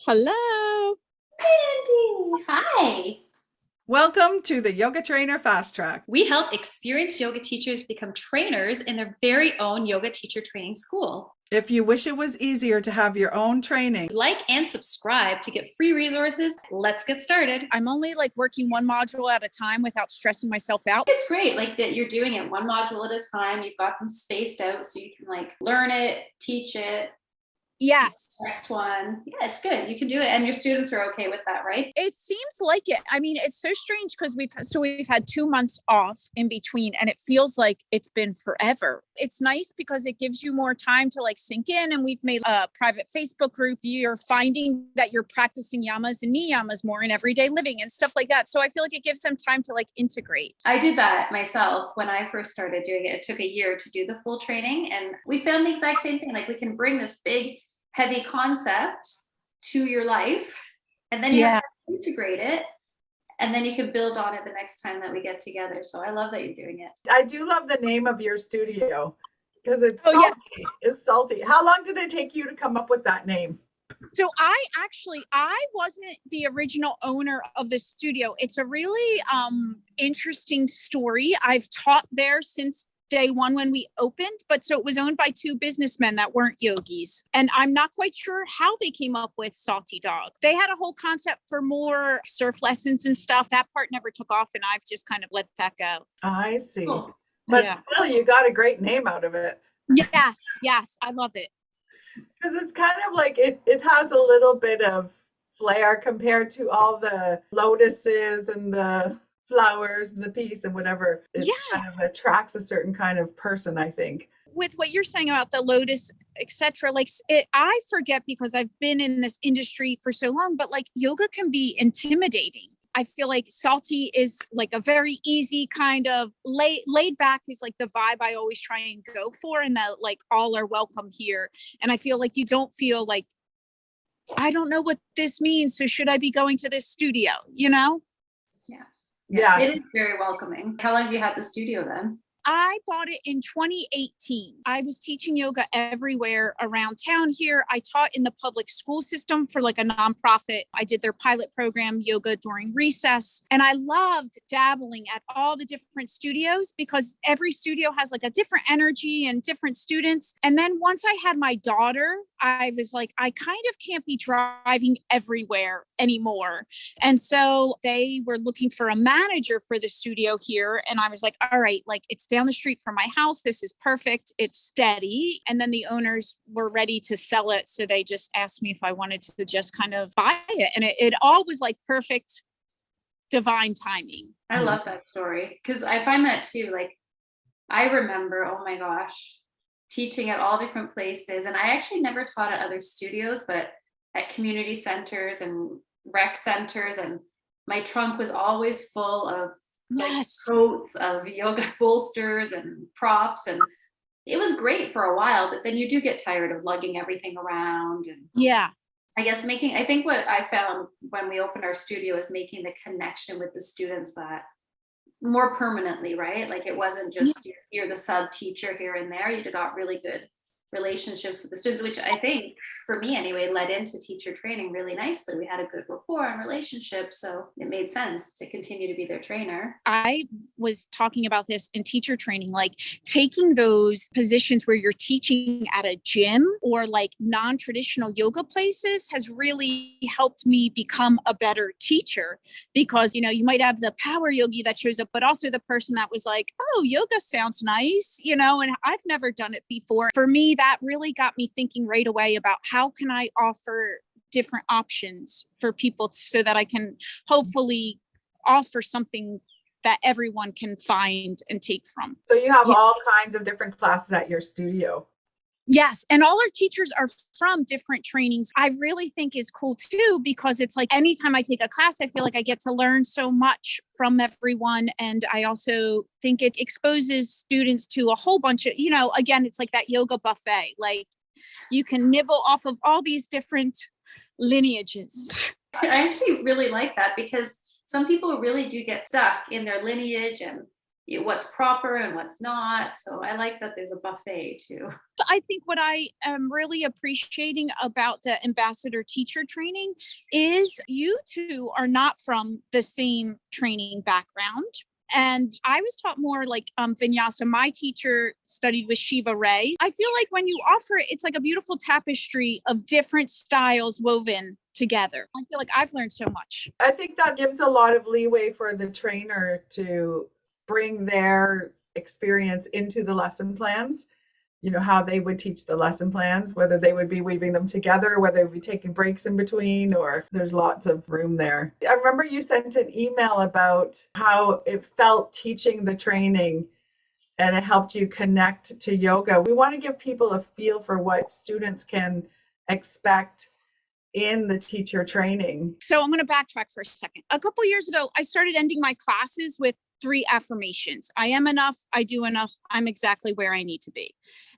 Hello. Mandy, hi. Welcome to the Yoga Trainer Fast Track. We help experienced yoga teachers become trainers in their very own yoga teacher training school. If you wish it was easier to have your own training, Like and subscribe to get free resources. Let's get started. I'm only working one module at a time without stressing myself out. It's great that you're doing it one module at a time. You've got them spaced out so you can learn it, teach it. Yes. Next one. Yeah, it's good. You can do it. And your students are okay with that, right? It seems like it. I mean, it's so strange because we've had 2 months off in between and it feels like it's been forever. It's nice because it gives you more time to sink in, and we've made a private Facebook group. You're finding that you're practicing yamas and niyamas more in everyday living and stuff like that. So I feel like it gives them time to integrate. I did that myself when I first started doing it. It took a year to do the full training, and we found the exact same thing. We can bring this big heavy concept to your life, and then you have to integrate it, and then you can build on it the next time that we get together. So I love that you're doing it. I do love the name of your studio because it's salty. Yeah. It's salty. How long did it take you to come up with that name? So I wasn't the original owner of the studio. It's a really interesting story. I've taught there since day one when we opened, but so it was owned by 2 businessmen that weren't yogis. And I'm not quite sure how they came up with Salty Dog. They had a whole concept for more surf lessons and stuff. That part never took off, and I've just kind of let that go. I see. Cool. But still, you got a great name out of it. Yes, I love it. Because it's kind of it has a little bit of flair compared to all the lotuses and the flowers and the peace and whatever. It kind of attracts a certain kind of person, I think. With what you're saying about the lotus, etc., I forget because I've been in this industry for so long, but yoga can be intimidating. I feel like Salty is a very easy kind of laid back is the vibe I always try and go for, and that all are welcome here. And I feel you don't feel I don't know what this means, so should I be going to this studio, Yeah, it is very welcoming. How long have you had the studio then? I bought it in 2018. I was teaching yoga everywhere around town here. I taught in the public school system for a nonprofit. I did their pilot program, yoga during recess. And I loved dabbling at all the different studios because every studio has a different energy and different students. And then once I had my daughter, I was I kind of can't be driving everywhere anymore. And so they were looking for a manager for the studio here. And I was all right, it's down the street from my house. This is perfect. It's steady. And then the owners were ready to sell it. So they just asked me if I wanted to just kind of buy it. And it all was perfect divine timing. I love that story because I find that too. I remember, oh my gosh, teaching at all different places. And I actually never taught at other studios, but at community centers and rec centers. And my trunk was always full of coats of yoga bolsters and props, and it was great for a while, but then you do get tired of lugging everything around. And I guess I think what I found when we opened our studio is making the connection with the students that more permanently, right? It wasn't just you're the sub teacher here and there. You got really good relationships with the students, which I think for me anyway led into teacher training really nicely. We had a good rapport and relationship, so it made sense to continue to be their trainer. I was talking about this in teacher training, taking those positions where you're teaching at a gym or non-traditional yoga places has really helped me become a better teacher, because you might have the power yogi that shows up, but also the person that was oh, yoga sounds nice, and I've never done it before. For me, that really got me thinking right away about how can I offer different options for people so that I can hopefully offer something that everyone can find and take from. So you have all kinds of different classes at your studio. Yes. And all our teachers are from different trainings. I really think is cool too, because it's anytime I take a class, I feel I get to learn so much from everyone. And I also think it exposes students to a whole bunch of, again, it's that yoga buffet. You can nibble off of all these different lineages. I actually really like that because some people really do get stuck in their lineage and what's proper and what's not. So I like that there's a buffet too. I think what I am really appreciating about the ambassador teacher training is you two are not from the same training background. And I was taught more like vinyasa. My teacher studied with Shiva Ray. I feel like when you offer it, it's like a beautiful tapestry of different styles woven together. I feel like I've learned so much. I think that gives a lot of leeway for the trainer to bring their experience into the lesson plans. You know, how they would teach the lesson plans, whether they would be weaving them together, whether they'd be taking breaks in between, or there's lots of room there. I remember you sent an email about how it felt teaching the training and it helped you connect to yoga. We want to give people a feel for what students can expect in the teacher training. So I'm going to backtrack for a second. A couple years ago, I started ending my classes with 3 affirmations. I am enough. I do enough. I'm exactly where I need to be.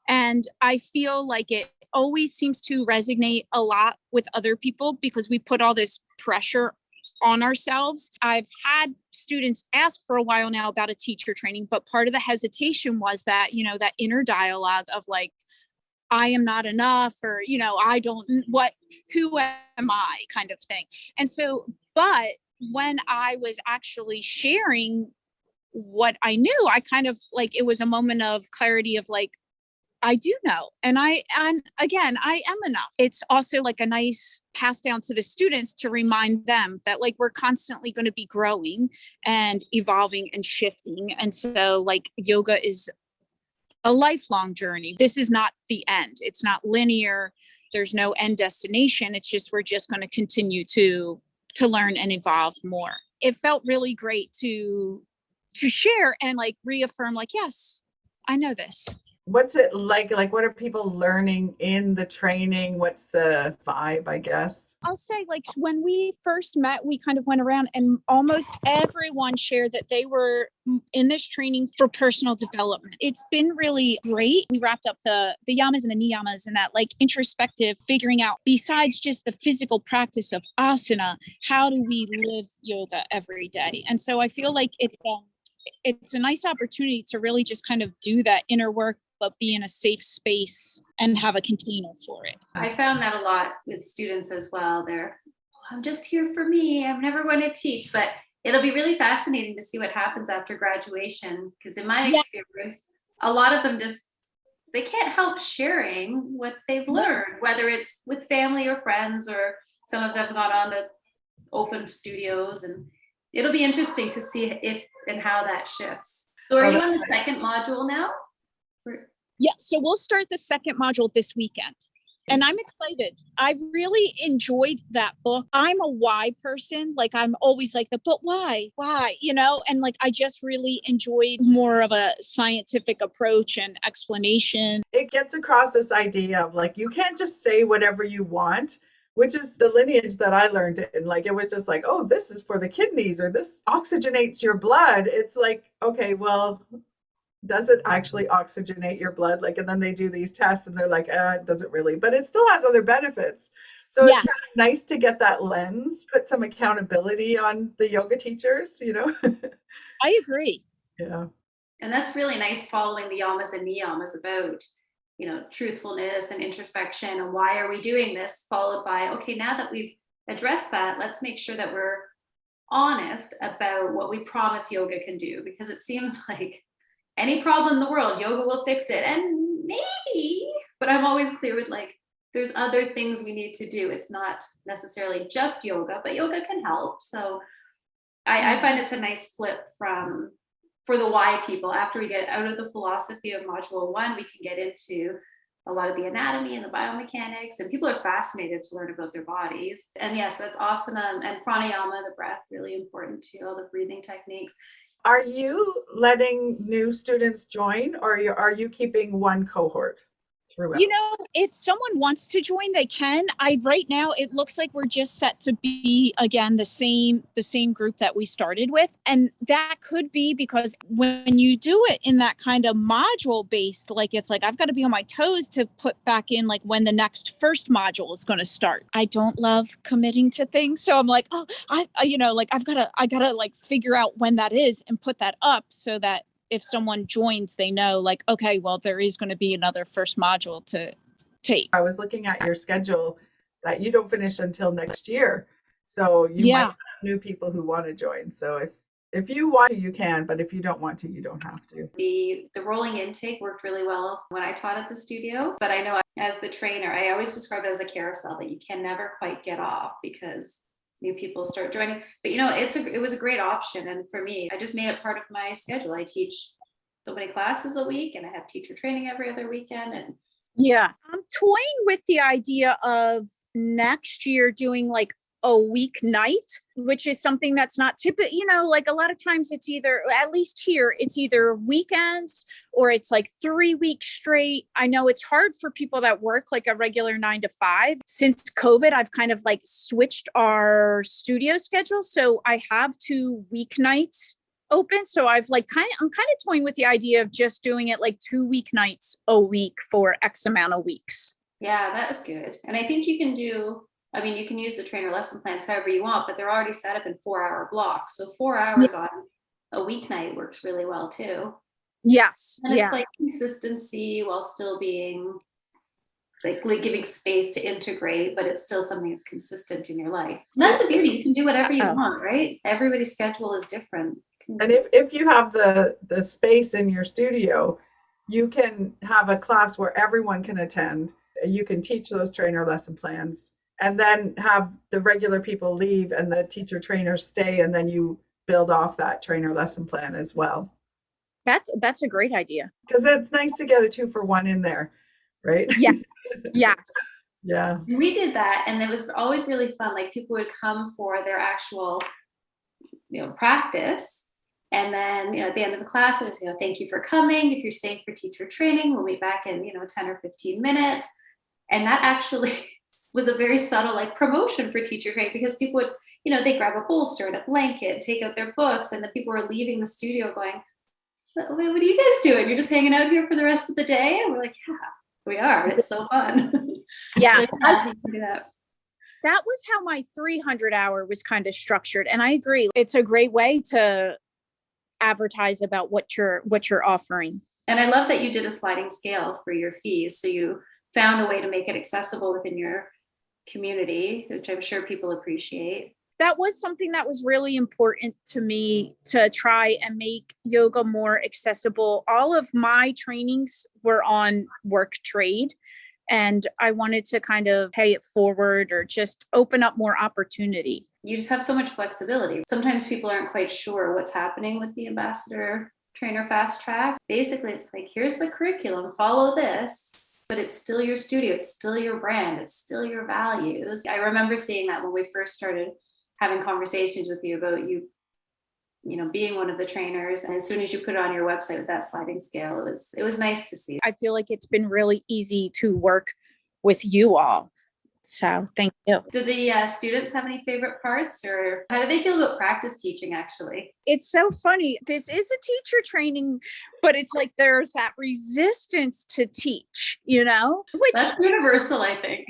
And I feel like it always seems to resonate a lot with other people because we put all this pressure on ourselves. I've had students ask for a while now about a teacher training, but part of the hesitation was that, you know, that inner dialogue of like, I am not enough, or, you know, who am I kind of thing. And so, but when I was actually sharing what I knew, I kind of like, it was a moment of clarity of like, I do know. And again, I am enough. It's also like a nice pass down to the students to remind them that like, we're constantly going to be growing and evolving and shifting. And so like yoga is a lifelong journey. This is not the end. It's not linear. There's no end destination. It's just, we're just going to continue to learn and evolve more. It felt really great to share and like reaffirm like, yes, I know this. What's it like? Like, what are people learning in the training? What's the vibe, I guess? I'll say like when we first met, we kind of went around and almost everyone shared that they were in this training for personal development. It's been really great. We wrapped up the yamas and the niyamas and that like introspective figuring out, besides just the physical practice of asana, how do we live yoga every day? And so I feel like it's a nice opportunity to really just kind of do that inner work, but be in a safe space and have a container for it. I found that a lot with students as well. I'm just here for me. I'm never going to teach, but it'll be really fascinating to see what happens after graduation. Because in my experience, a lot of them they can't help sharing what they've learned, whether it's with family or friends, or some of them got on to open studios, and it'll be interesting to see if and how that shifts. So are you on the second module now? Yeah, so we'll start the second module this weekend. And I'm excited. I've really enjoyed that book. I'm a why person. Like I'm always like, but why? You know, and like I just really enjoyed more of a scientific approach and explanation. It gets across this idea of like, you can't just say whatever you want, which is the lineage that I learned in. Like, it was just like, oh, this is for the kidneys, or this oxygenates your blood. It's like, okay, well, does it actually oxygenate your blood? Like, and then they do these tests and they're like, it doesn't really, but it still has other benefits. So it's kind of nice to get that lens, put some accountability on the yoga teachers, you know? I agree. Yeah. And that's really nice, following the yamas and niyamas about, you know, truthfulness and introspection and why are we doing this, followed by, okay, now that we've addressed that, let's make sure that we're honest about what we promise yoga can do, because it seems like any problem in the world, yoga will fix it. And maybe, but I'm always clear with like, there's other things we need to do. It's not necessarily just yoga, but yoga can help. So I find it's a nice flip for the why people. After we get out of the philosophy of module 1, we can get into a lot of the anatomy and the biomechanics, and people are fascinated to learn about their bodies. And yes, that's asana and pranayama, the breath, really important too, all the breathing techniques. Are you letting new students join, or are you keeping one cohort throughout? You know, if someone wants to join, they can. Right now, it looks like we're just set to be, again, the same group that we started with. And that could be because when you do it in that kind of module based, like it's like, I've got to be on my toes to put back in like when the next first module is going to start. I don't love committing to things. So I'm like, oh, I got to like figure out when that is and put that up so that if someone joins, they know like, okay, well, there is going to be another first module to take. I was looking at your schedule that you don't finish until next year. So you might have new people who want to join. So if you want to, you can, but if you don't want to, you don't have to. The rolling intake worked really well when I taught at the studio, but I know as the trainer, I always describe it as a carousel that you can never quite get off because new people start joining. But it was a great option. And for me, I just made it part of my schedule. I teach so many classes a week and I have teacher training every other weekend. And yeah, I'm toying with the idea of next year doing like a weeknight, which is something that's not typical. Like a lot of times it's either, at least here, it's either weekends or it's like 3 weeks straight. I know it's hard for people that work like a regular 9 to 5. Since COVID, I've kind of like switched our studio schedule. So I have 2 weeknights open. So I'm kind of toying with the idea of just doing it like 2 weeknights a week for X amount of weeks. Yeah, that is good. And I think you can use the trainer lesson plans however you want, but they're already set up in 4-hour blocks. So 4 hours on a weeknight works really well too. Yes. And it's like consistency while still being like giving space to integrate, but it's still something that's consistent in your life. And that's the beauty. You can do whatever you want, right? Everybody's schedule is different. And if you have the space in your studio, you can have a class where everyone can attend. You can teach those trainer lesson plans and then have the regular people leave and the teacher trainers stay. And then you build off that trainer lesson plan as well. That's a great idea. Because it's nice to get a 2-for-1 in there, right? Yeah. Yes. Yeah. We did that. And it was always really fun. Like people would come for their actual, practice. And then, at the end of the class, it was, thank you for coming. If you're staying for teacher training, we'll be back in, 10 or 15 minutes. And that actually was a very subtle like promotion for teacher training because people would, they grab a bolster and a blanket, take out their books, and the people were leaving the studio going, what are you guys doing? You're just hanging out here for the rest of the day? And we're like, yeah, we are. It's so fun. Yeah. So, that was how my 300 hour was kind of structured. And I agree. It's a great way to advertise about what you're offering. And I love that you did a sliding scale for your fees. So you found a way to make it accessible within your community, which I'm sure people appreciate. That was something that was really important to me to try and make yoga more accessible. All of my trainings were on work trade, and I wanted to kind of pay it forward or just open up more opportunity. You just have so much flexibility. Sometimes people aren't quite sure what's happening with the ambassador trainer fast track. Basically, it's like, here's the curriculum, follow this, but it's still your studio, it's still your brand, it's still your values. I remember seeing that when we first started having conversations with you about you being one of the trainers. And as soon as you put it on your website with that sliding scale, it was nice to see. I feel like it's been really easy to work with you all. So thank you. Do the students have any favorite parts, or how do they feel about practice teaching actually? It's so funny. This is a teacher training, but it's like there's that resistance to teach, which that's universal, I think.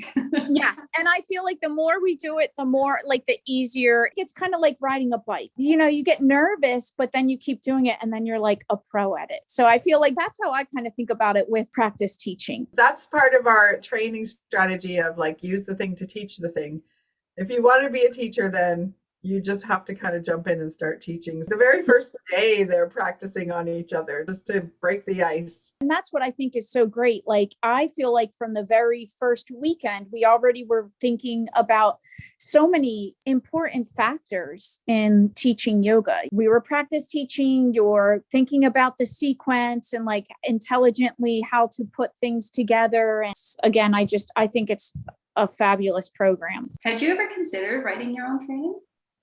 Yes. And I feel like the more we do it, the more like the easier. It's kind of like riding a bike. You get nervous, but then you keep doing it and then you're like a pro at it. So I feel like that's how I kind of think about it with practice teaching. That's part of our training strategy of like use the thing to teach the thing. If you want to be a teacher, then you just have to kind of jump in and start teaching. The very first day they're practicing on each other just to break the ice. And that's what I think is so great. Like, I feel like from the very first weekend, we already were thinking about so many important factors in teaching yoga. We were practice teaching, you're thinking about the sequence and like intelligently how to put things together. And again, I think it's a fabulous program. Had you ever considered writing your own training?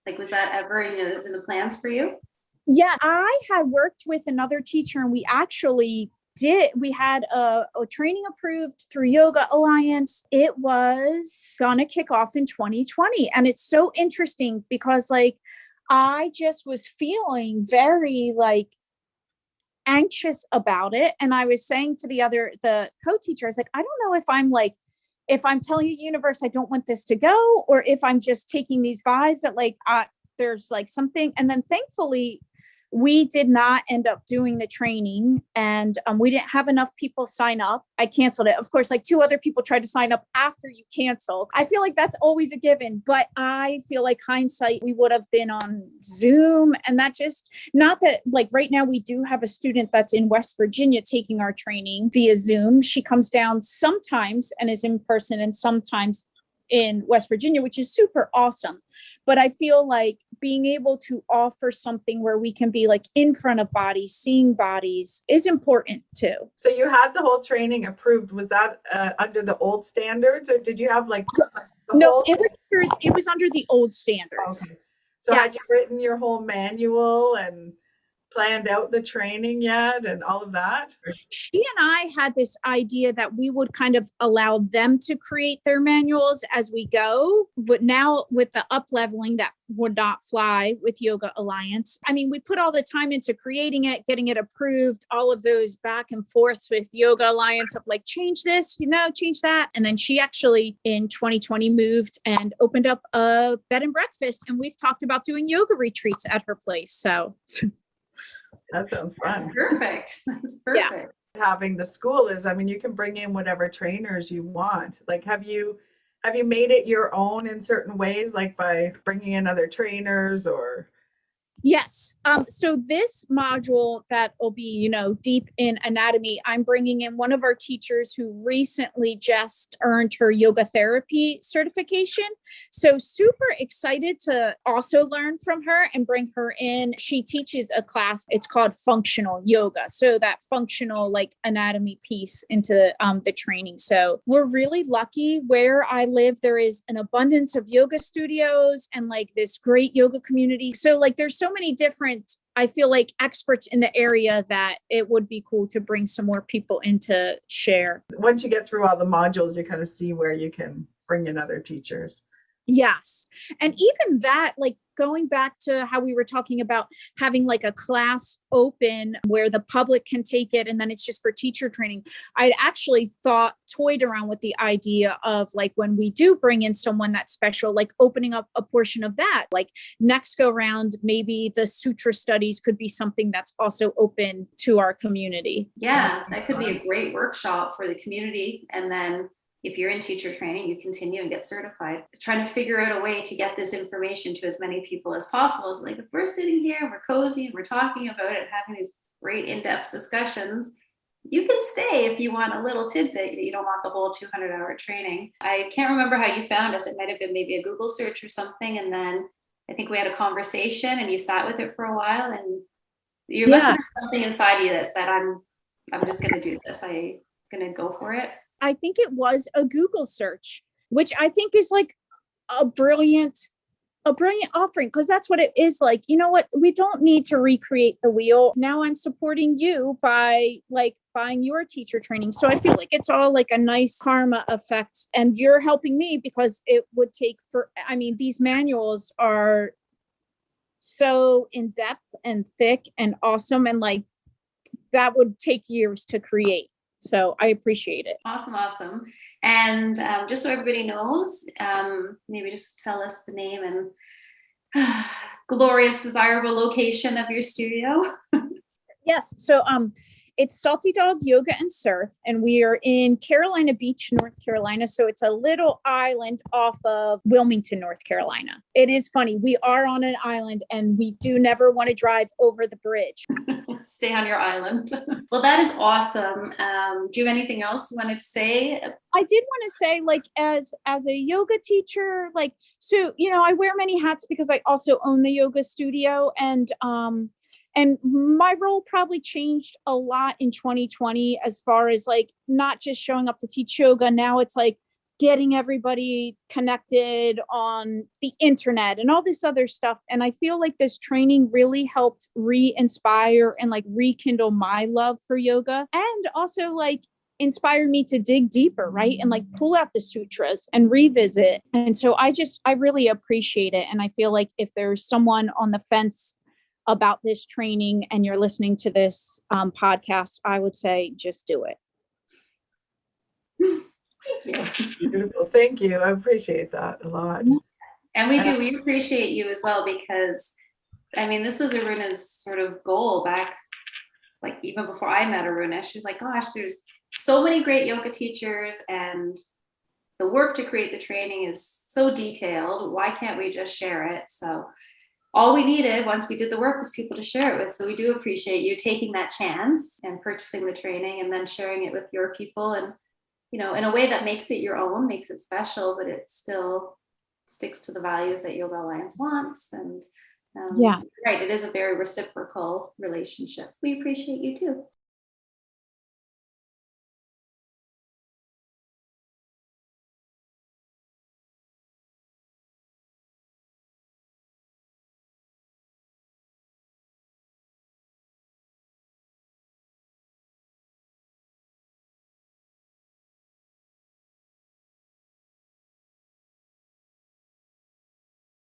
Like, was that ever, in the plans for you? Yeah, I had worked with another teacher and we actually we had a training approved through Yoga Alliance. It was gonna kick off in 2020. And it's so interesting because like, I just was feeling very like anxious about it. And I was saying to the co-teacher, I was like, I don't know if I'm telling the universe I don't want this to go, or if I'm just taking these vibes that like there's like something. And then thankfully We did not end up doing the training, and we didn't have enough people sign up. I canceled it. Of course, like 2 other people tried to sign up after you cancel. I feel like that's always a given, but I feel like hindsight, we would have been on Zoom, and that just, not that, like right now we do have a student that's in West Virginia taking our training via Zoom. She comes down sometimes and is in person and sometimes in West Virginia, which is super awesome. But I feel like being able to offer something where we can be like in front of bodies, seeing bodies is important too. So you had the whole training approved. Was that under the old standards, or did you have like no, it was under the old standards. Okay. So yes. Had you written your whole manual and planned out the training yet and all of that? She and I had this idea that we would kind of allow them to create their manuals as we go. But now with the up leveling, that would not fly with Yoga Alliance. I mean, we put all the time into creating it, getting it approved, all of those back and forths with Yoga Alliance of like, change this, change that. And then she actually in 2020 moved and opened up a bed and breakfast. And we've talked about doing yoga retreats at her place. So that sounds fun. That's perfect. That's perfect. Yeah. Having the school is, I mean, you can bring in whatever trainers you want. Like, have you made it your own in certain ways, like by bringing in other trainers or? Yes. So this module that will be, deep in anatomy, I'm bringing in one of our teachers who recently just earned her yoga therapy certification. So super excited to also learn from her and bring her in. She teaches a class. It's called functional yoga. So that functional like anatomy piece into the training. So we're really lucky where I live. There is an abundance of yoga studios and like this great yoga community. So like there's so many different, I feel like, experts in the area that it would be cool to bring some more people in to share. Once you get through all the modules, you kind of see where you can bring in other teachers. Yes. And even that, like going back to how we were talking about having like a class open where the public can take it and then it's just for teacher training. I'd actually toyed around with the idea of like when we do bring in someone that's special, like opening up a portion of that, like next go round, maybe the sutra studies could be something that's also open to our community. Yeah, that could be a great workshop for the community. And then if you're in teacher training, you continue and get certified. Trying to figure out a way to get this information to as many people as possible. So like if we're sitting here, we're cozy, and we're talking about it, having these great in-depth discussions, you can stay if you want a little tidbit. You don't want the whole 200-hour training. I can't remember how you found us. It might have been maybe a Google search or something. And then I think we had a conversation and you sat with it for a while and you must have had something inside you that said, I'm just going to do this. I'm going to go for it. I think it was a Google search, which I think is like a brilliant offering, because that's what it is. Like, you know what? We don't need to recreate the wheel. Now I'm supporting you by like buying your teacher training. So I feel like it's all like a nice karma effect, and you're helping me because it would take these manuals are so in depth and thick and awesome. And like that would take years to create. So I appreciate it. Awesome. And just so everybody knows, maybe just tell us the name and glorious, desirable location of your studio. Yes. So it's Salty Dog Yoga and Surf, and we are in Carolina Beach, North Carolina. So it's a little island off of Wilmington, North Carolina. It is funny. We are on an island and we do never want to drive over the bridge. Stay on your island. Well, that is awesome. Do you have anything else you wanted to say? I did want to say, like, as a yoga teacher, like, so, I wear many hats because I also own the yoga studio, and my role probably changed a lot in 2020 as far as like not just showing up to teach yoga. Now it's like getting everybody connected on the internet and all this other stuff. And I feel like this training really helped re-inspire and like rekindle my love for yoga, and also like inspire me to dig deeper, right? And like pull out the sutras and revisit. And so I really appreciate it. And I feel like if there's someone on the fence about this training and you're listening to this podcast, I would say just do it. Thank you. Beautiful. Thank you. I appreciate that a lot. And we appreciate you as well, because I mean, this was Aruna's sort of goal back, like even before I met Aruna. She was like, gosh, there's so many great yoga teachers and the work to create the training is so detailed. Why can't we just share it? So all we needed once we did the work was people to share it with. So we do appreciate you taking that chance and purchasing the training and then sharing it with your people, and, you know, in a way that makes it your own, makes it special, but it still sticks to the values that Yoga Alliance wants. And Yeah. right, it is a very reciprocal relationship. We appreciate you too.